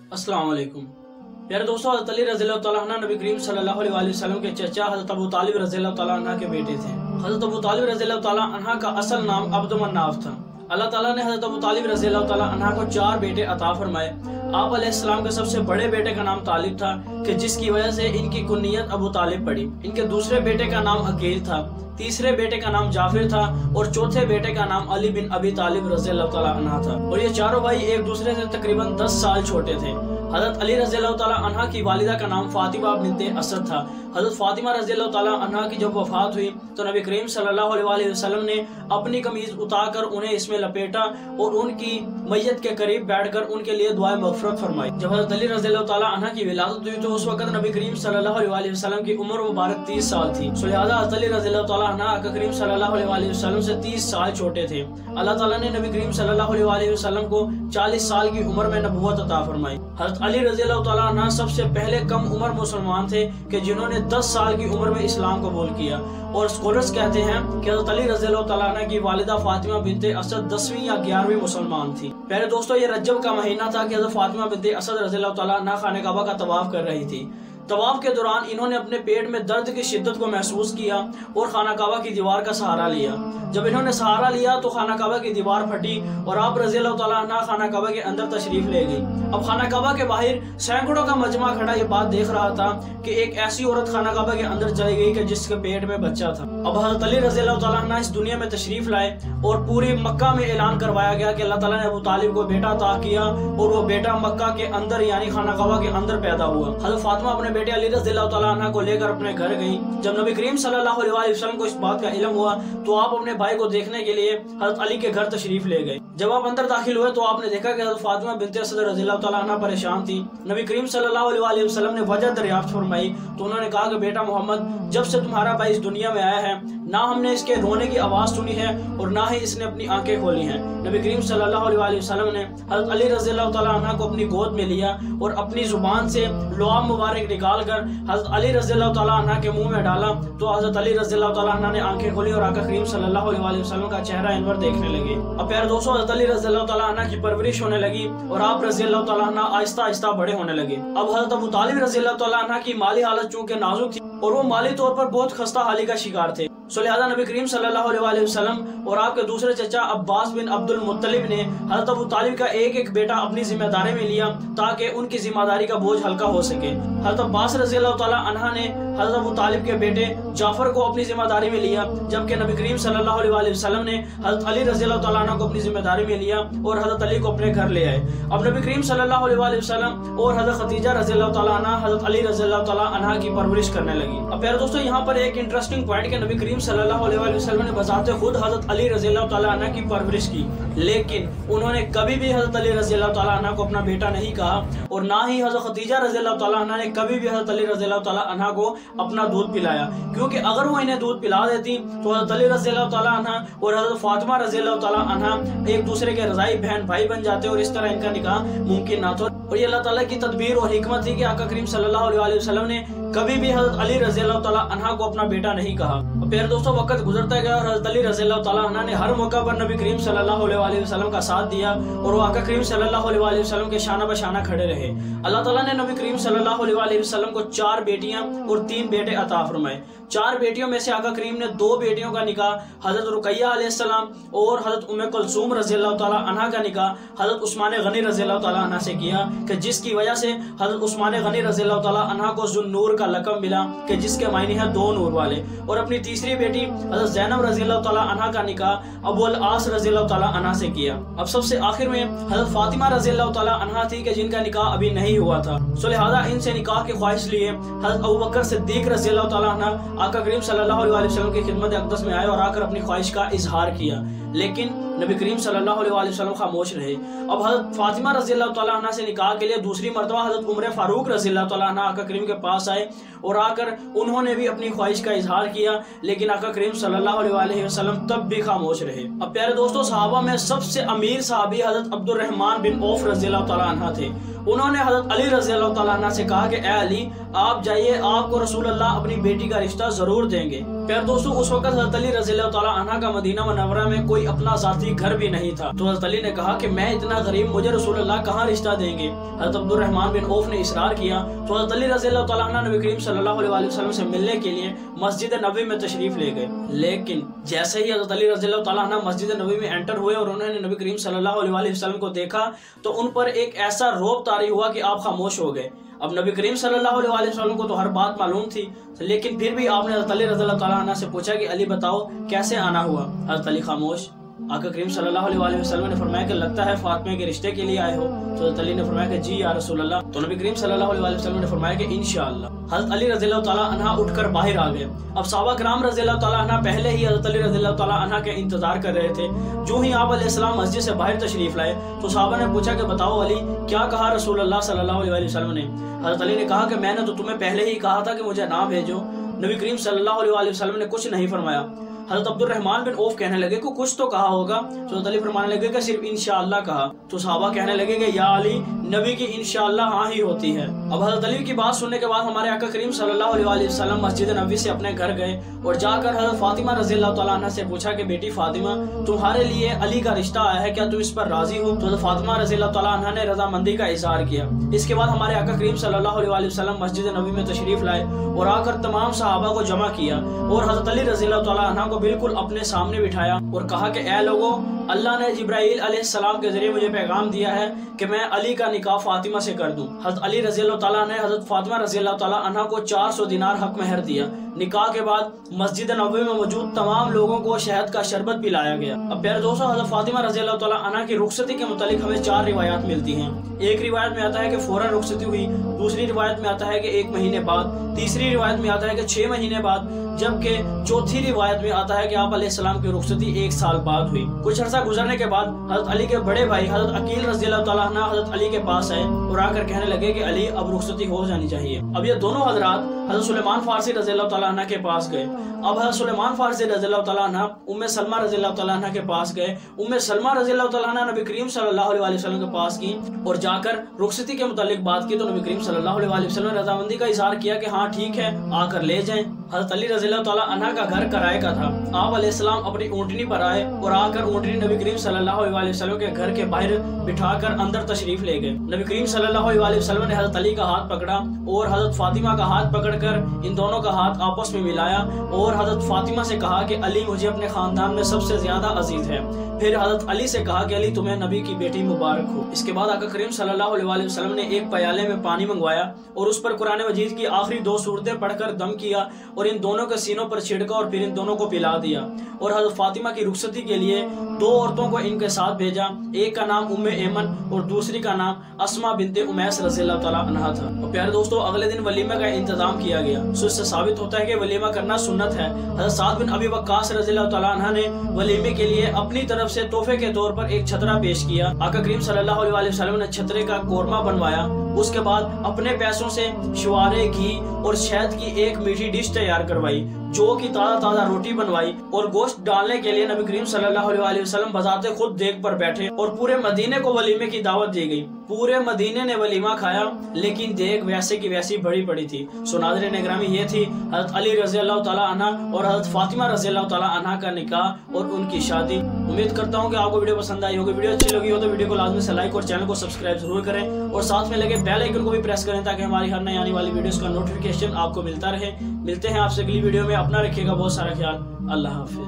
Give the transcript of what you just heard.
अस्सलाम वालेकुम। प्यारे दोस्तों, हज़रत अली रज़ी अल्लाह तआला अन्हु नबी करीम सल्लल्लाहु अलैहि वसल्लम के चचा हज़रत अबू तालिब रज़ी अल्लाह तआला अन्हु के बेटे थे। हज़रत अबू तालिब रज़ी अल्लाह तआला अन्हु का असल नाम अब्दु मन्नाफ था। अल्लाह ताला ने हज़रत अबू तालिब रज़ी अल्लाह तआला अन्हु को 4 बेटे अता फरमाए। आप अलैहिस्सलाम के सबसे बड़े बेटे का नाम तालिब था कि जिसकी वजह से इनकी कुन्नियत अबू तालिब पड़ी। इनके दूसरे बेटे का नाम अकील था, तीसरे बेटे का नाम जाफिर था और चौथे बेटे का नाम अली बिन अबी तालिब रज़ी अल्लाह तआला अन्हु था। और ये चारों भाई एक दूसरे से तकरीबन 10 साल छोटे थे। हज़रत अली रज़ी अल्लाह तआला अन्हा की वालिदा का नाम फातिमा बिन्ते असद था। हज़रत फातिमा रज़ी अल्लाह तआला अन्हा की जब वफ़ात हुई तो नबी करीम सल्लल्लाहु अलैहि वसल्लम ने अपनी कमीज़ उतारकर उन्हें इसमें लपेटा और उनकी मैयत के करीब बैठकर उनके लिए दुआए मग़फ़िरत फरमाई। जब हज़रत अली रज़ी अल्लाह तआला अन्हा की विलादत हुई तो उस वक़्त नबी करीम सल्लल्लाहु अलैहि वसल्लम की उम्र मुबारक 30 साल थी। सो लिहाजा हज़रत अली रज़ी अल्लाह तआला अन्हा आका करीम सल्लल्लाहु अलैहि वसल्लम से 30 साल छोटे थे। अल्लाह ताला ने नबी करीम सल्लल्लाहु अलैहि वसल्लम को 40 साल की उम्र में नबूवत अता फरमाई। हज़रत अली रज़ी अल्लाह तआला अन्हु सबसे पहले कम उम्र मुसलमान थे कि जिन्होंने 10 साल की उम्र में इस्लाम कबूल किया। और स्कॉलर्स कहते हैं कि हज़रत अली रज़ी अल्लाह तआला अन्हा की वालिदा फातिमा बिन्ते असद 10वीं या 11वीं मुसलमान थी। प्यारे दोस्तों, ये रजब का महीना था कि हज़रत फातिमा बिन्ते असद रज़ी अल्लाह तआला अन्हा खाने काबा का तवाफ कर रही थी। तवाफ के दौरान इन्होंने अपने पेट में दर्द की शिद्दत को महसूस किया और खाना काबा की दीवार का सहारा लिया। जब इन्होंने सहारा लिया तो खाना काबा की दीवार फटी और आप रज़ी अल्लाह तआला अन्हा खाना काबा के अंदर तशरीफ ले गई। अब खाना काबा के बाहर सैकड़ों का मजमा खड़ा ये बात देख रहा था कि एक ऐसी औरत खाना काबा के अंदर चली गई कि जिसके पेट में बच्चा था। अब हज़रत अली रज़ी अल्लाह तआला अन्हा इस दुनिया में तशरीफ लाए और पूरी मक्का में ऐलान करवाया गया कि अल्लाह ताला ने अबू तालिब को बेटा अता किया और वो बेटा मक्का के अंदर यानी खाना काबा के अंदर पैदा हुआ। हज़रत फातिमा अपने बेटे अली रज़ी अल्लाह तआला अन्हा को लेकर अपने घर गई। जब नबी करीम सल्लल्लाहु अलैहि वसल्लम को इस बात का इल्म हुआ तो आप अपने भाई को देखने के लिए हज़रत अली के घर तशरीफ ले गए। जब आप अंदर दाखिल हुए तो आपने देखा कि हज़रत फातिमा बिन्ते असद रज़ी अल्लाह तआला अन्हा परेशान थी। नबी करीम सल्लल्लाहु अलैहि वसल्लम ने वजह दरियाफ्त फरमाई तो उन्होंने कहा कि बेटा मोहम्मद, जब से तुम्हारा भाई इस दुनिया में आया है ना हमने इसके रोने की आवाज़ सुनी है और ना ही इसने अपनी आंखें खोली हैं। नबी करीम सल्लल्लाहु अलैहि वसल्लम ने हज़रत अली रज़ी अल्लाह तआला अन्हा को अपनी गोद में लिया और अपनी जुबान से लुआब मुबारक निकाल कर हज़रत अली रज़ी अल्लाह तआला अन्हा के मुंह में डाला तो हज़रत अली रज़ी अल्लाह तआला अन्हा ने आंखें खोली और आका करीम सल्लल्लाहु अलैहि वसल्लम का चेहरा इनवर देखने लगे। अब प्यारे दोस्तों, हज़रत अली रज़ी अल्लाह तआला अन्हा की परवरिश होने लगी और आप रज़ी अल्लाह तआला अन्हा आहिस्ता आहिस्ता बड़े होने लगे। अब हज़रत अबू तालिब रज़ी अल्लाह तआला अन्हा की माली हालत चूंकि नाजुक थी और वो माली तौर पर बहुत खस्ता हाली का शिकार थे, सो लिहाजा नबी करीम सल्लल्लाहु अलैहि वसल्लम और आपके दूसरे चचा अब्बास बिन अब्दुल मुत्तलिब ने हज़रत अबू तालिब का एक एक बेटा अपनी जिम्मेदारी में लिया ताकि उनकी जिम्मेदारी का बोझ हल्का हो सके। हज़रत अब्बास रज़ी अल्लाह तआला अन्हा ने हज़रत अबू तालिब के बेटे जाफर को अपनी जिम्मेदारी में लिया, जबकि नबी करीम सल्लल्लाहु अलैहि वसल्लम ने हज़रत अली रज़ी अल्लाह तआला अन्हु को अपनी जिम्मेदारी में लिया और हज़रत अली को अपने घर ले आए। अब नबी करीम सल्लल्लाहु अलैहि वसल्लम और हज़रत खदीजा रज़ी अल्लाह तआला अन्हा हज़रत अली रज़ी अल्लाह तआला अन्हा की परवरिश करने लगी। अब प्यारे दोस्तों, यहाँ पर एक इंटरेस्टिंग पॉइंट के नबी करीम सल्लल्लाहु अलैहि वसल्लम ने बजाते खुद हज़रत अली रज़ी अल्लाह तआला अन्हा की परवरिश की, लेकिन उन्होंने कभी भी हज़रत अली रज़ी अल्लाह तआला अन्हा को अपना बेटा नहीं कहा और ना ही हज़रत खदीजा रज़ी अल्लाह तआला अन्हा ने कभी भी हज़रत अली रज़ी अल्लाह तआला अन्हा को अपना दूध पिलाया, क्योंकि अगर वो इन्हें दूध पिला देती तो हज़रत अली रज़ी अल्लाह तआला अन्हा और हज़रत फातिमा रज़ी अल्लाह तआला अन्हा एक दूसरे के रज़ाई बहन भाई बन जाते और इस तरह इनका निकाह मुमकिन ना था। और ये अल्लाह ताला की तदबीर और हिकमत थी कि आका करीम सल्लल्लाहु अलैहि वसल्लम ने कभी भी हज़रत अली रज़ी अल्लाह तआला अन्हा को अपना बेटा नहीं कहा। प्यारे दोस्तों, वक्त गुजरता गया और हज़रत अली रज़ी अल्लाह तआला अन्हा ने हर मौका पर नबी करीम सल्लल्लाहु अलैहि वसल्लम का साथ दिया और वो आका करीम सल्लल्लाहु अलैहि वसल्लम के शाना बशाना खड़े रहे। अल्लाह ताला ने नबी करीम सल्लल्लाहु अलैहि वसल्लम को 4 बेटियां और 3 बेटे अता फरमाए। 4 बेटियों में से आका करीम ने 2 बेटियों का निकाह हज़रत रुकैया अलैहिस्सलाम और हज़रत उम्मे कुलसूम रज़ी अल्लाह तआला अन्हा का निकाह हज़रत उस्मान गनी रज़ी अल्लाह तआला अन्हा से किया कि जिसकी वजह से हज़रत उस्मान गनी रज़ी अल्लाह तआला अन्हा को ज़ुन्नूर का लक़ब मिला कि जिसके मायने हैं 2 नूर वाले। और अपनी तीसरी बेटी हज़रत ज़ैनब रज़ी अल्लाह तआला अन्हा का निकाह अबू अल आस रज़ी अल्लाह तआला अन्हा से किया। अब सबसे आखिर में हज़रत फातिमा रज़ी अल्लाह तआला अन्हा थी कि जिनका निकाह अभी नहीं हुआ था, सो लिहाजा इनसे निकाह की ख्वाहिश लिए हज़रत अबू बकर सिद्दीक रज़ी अल्लाह तआला अन्हा आका करीम सल्लल्लाहु अलैहि वसल्लम की खिदमत अक़दस में आए और आकर अपनी ख्वाहिश का इजहार किया, लेकिन नबी करीम सल्लल्लाहु अलैहि वसल्लम खामोश रहे। अब हज़रत फातिमा रज़ी अल्लाह तआला अन्हा से निकाह के लिए दूसरी मरतबा हज़रत उमर फारूक रज़ी अल्लाह तआला अन्हा आका करीम के पास आए और आकर उन्होंने भी अपनी ख्वाहिश का इजहार किया, लेकिन आका करीम सल्लल्लाहु अलैहि वसल्लम तब भी खामोश रहे। अब प्यारे दोस्तों, सहाबा में सबसे अमीर सहाबी हज़रत अब्दुर्रहमान बिन औफ रज़ी अल्लाह तआला अन्हा थे उन्होंने हजरत अली रज़ी अल्लाह तआला अन्हु से कहा कि ए अली, आप जाइए, आपको रसूल अल्लाह अपनी बेटी का रिश्ता जरूर देंगे। प्यारे दोस्तों, उस वक्त हजरत अली रज़ी अल्लाह तआला अन्हु का मदीना मुनव्वरा में कोई अपना ज़ाती घर भी नहीं था। तो हजरत अली ने कहा कि मैं इतना गरीब, मुझे रसूल अल्लाह कहाँ रिश्ता देंगे। हजरत अब्दुर्रहमान बिन औफ ने इसरार किया तो हजरत अली रज़ी अल्लाह तआला अन्हु नबी करीम सल्लल्लाहु अलैहि वसल्लम से मिलने के लिए मस्जिद नबवी में तशरीफ ले गए। लेकिन जैसे ही हजरत अली रज़ी अल्लाह तआला अन्हु मस्जिद नबवी में एंटर हुए और उन्होंने नबी करीम सल्लल्लाहु अलैहि वसल्लम को देखा तो उन पर एक ऐसा रौब तारी हुआ कि आप खामोश हो गए। अब नबी करीम सल्लल्लाहु अलैहि वसल्लम को तो हर बात मालूम थी, लेकिन फिर भी आपने हजरत अली रज़ी अल्लाह तआला अन्हु से पूछा कि अली बताओ कैसे आना हुआ। हजरत अली खामोश। आका करीम सल्लल्लाहु अलैहि वसल्लम ने फरमाया कि लगता है फातिमा के रिश्ते के लिए आए हो। तो हजरत अली ने फरमाया कि जी या रसूल अल्लाह। तो नबी करीम सल्लल्लाहु अलैहि वसल्लम ने फरमाया कि इंशाअल्लाह। हजरत अली रज़ी अल्लाह तआला अन्हु उठकर बाहर आ गए। अब सहाबा किराम रज़ी अल्लाह तआला अन्हु पहले ही हजरत अली रज़ी अल्लाह तआला अन्हु के इंतजार कर रहे थे। जो ही आप अलैहिस्सलाम मस्जिद से बाहर तशरीफ लाए तो सहाबा ने पूछा कि बताओ अली, क्या कहा रसूल अल्लाह सल्लल्लाहु अलैहि वसल्लम ने। हजरत अली ने कहा कि मैंने तो तुम्हें पहले ही कहा था कि मुझे ना भेजो। नबी करीम सल्लल्लाहु अलैहि वसल्लम ने कुछ नहीं फरमाया। हजरत अब्दुर्रहमान बिन औफ कहने लगे कि कुछ तो कहा होगा। तो हजरत अली फरमाने लगे कि सिर्फ इंशाअल्लाह कहा। तो सहाबा कहने लगे कि या अली, नबी की इंशाअल्लाह हाँ ही होती है। अब हजरत अली की बात सुनने के बाद हमारे आका करीम सल्लल्लाहु अलैहि वसल्लम मस्जिद नबवी से अपने घर गए और जाकर हजरत फातिमा रज़ी अल्लाह तआला अन्हा से पूछा कि बेटी फातिमा, तुम्हारे लिए अली का रिश्ता आया है, क्या तुम इस पर राजी हो। तो हजरत फातिमा रज़ी अल्लाह तआला अन्हा ने रजामंदी का इजहार किया। इसके बाद हमारे आका करीम सल्लल्लाहु अलैहि वसल्लम मस्जिद नबवी में तशरीफ लाए और आकर तमाम सहाबा को जमा किया और हजरत अली रज़ी अल्लाह तआला अन्हा को बिल्कुल अपने सामने बिठाया और कहा कि ए लोगों, अल्लाह ने जिब्राइल अलैहिस्सलाम के जरिए मुझे पैगाम दिया है कि मैं अली का निकाह फातिमा से कर दूं। हजरत अली रज़ी अल्लाह तआला ने हजरत फातिमा रज़ी अल्लाह तआला अन्हा को 400 दिनार हक महर दिया। निकाह के बाद मस्जिद नबवी में मौजूद तमाम लोगों को शहद का शरबत पिलाया गया। अब प्यारे दोस्तों, हजरत फातिमा रज़ी अल्लाह तआला अन्हा की रुखसती के मुतालिक हमें 4 रिवायात मिलती हैं। एक रिवायत में आता है कि फौरन रुखसती हुई, दूसरी रिवायत में आता है कि 1 महीने बाद, तीसरी रिवायत में आता है कि 6 महीने बाद, जबकि चौथी रिवायत में आता है कि आप अलैहिस्सलाम की रुखसती 1 साल बाद हुई। कुछ अर्सा गुजरने के बाद हजरत अली के बड़े भाई हजरत अकील रज़ी अल्लाह तआला अन्हु हजरत अली के पास आए और आकर कहने लगे कि अली, अब रुखसती हो जानी चाहिए। अब ये दोनों हजरात हजरत सुलेमान फारसी रज़ी अल्लाह तआला अन्हु के पास गए। अब हजरत सुलेमान फारसी रज़ी अल्लाह तआला अन्हु उम्मे सलमा रज़ी अल्लाह तआला अन्हा के पास गए। उम्मे सलमा रज़ी अल्लाह तआला अन्हा नबी करीम सल्लल्लाहु अलैहि वसल्लम के पास की और जाकर रुखसती के मुतालिक बात की। तो नबी करीम सल्लल्लाहु अलैहि वसल्लम ने रजामंदी का इजहार किया कि हाँ ठीक है, आकर ले जाएं। हजरत अली रज़ी अल्लाह तआला अन्हा का घर किराए का था। आप अलैहिस्सलाम अपनी ऊँटनी पर आए और आकर ऊँटनी नबी करीम सल्लल्लाहु अलैहि वसल्लम के घर के बाहर बिठाकर अंदर तशरीफ ले गए। नबी करीम सल्लल्लाहु अलैहि वसल्लम ने हजरत अली का हाथ पकड़ा और हजरत फातिमा का हाथ पकड़कर इन दोनों का हाथ आपस में मिलाया और हजरत फातिमा से कहा कि अली मुझे अपने खानदान में सबसे ज्यादा अजीज है। फिर हजरत अली से कहा कि अली तुम्हें नबी की बेटी मुबारक हो। इसके बाद आका करीम सल्लल्लाहु अलैहि वसल्लम ने एक प्याले में पानी मंगवाया और उस पर कुरान मजीद की आखिरी 2 सूरतें पढ़कर दम किया और इन दोनों के सीनों पर छिड़का और फिर इन दोनों को पिला दिया। और हजरत फातिमा की रुखसती के लिए 2 औरतों को इनके साथ भेजा। एक का नाम उम्मे ऐमन और दूसरी का नाम अस्मा बिनते उमैस रज़ी अल्लाह तआला अन्हा था। और प्यारे दोस्तों, अगले दिन वलीमे का इंतजाम किया गया। सो इससे साबित होता है कि वलीमा करना सुन्नत है। हजरत साद बिन अबी वक्कास रज़ी अल्लाह तआला अन्हा ने वलीमे के लिए अपनी तरफ से तोहफे के तौर पर एक छतरा पेश किया। आका करीम सल्लल्लाहु अलैहि वसल्लम ने छतरे का कोरमा बनवाया। उसके बाद अपने पैसों से शुआरे, घी और शहद की एक मीठी डिश तैयार करवाई, जो की ताज़ा रोटी बनवाई और गोश्त डालने के लिए नबी करीम सल्लल्लाहु अलैहि वसल्लम बजाते खुद देग पर बैठे और पूरे मदीने को वलीमे की दावत दी गई। पूरे मदीने ने वलीमा खाया, लेकिन देग वैसे की वैसी बड़ी पड़ी थी। सो नाज़रीन ग्रामी, ये थी हजरत अली रज़ी अल्लाह तआला अन्हा और हजरत फातिमा रज़ी अल्लाह तआला अन्हा का निकाह और उनकी शादी। उम्मीद करता हूँ कि आपको वीडियो पसंद आई होगी। वीडियो अच्छी लगी हो तो वीडियो को लाजमी से लाइक और चैनल को सब्सक्राइब जरूर करें और साथ में लगे बेल आइकन को भी प्रेस करें ताकि हमारी हर नई आने वाली वीडियोस का नोटिफिकेशन आपको मिलता रहे। मिलते हैं आपसे अगली वीडियो में। अपना रखिएगा बहुत सारा ख्याल। अल्लाह हाफिज़।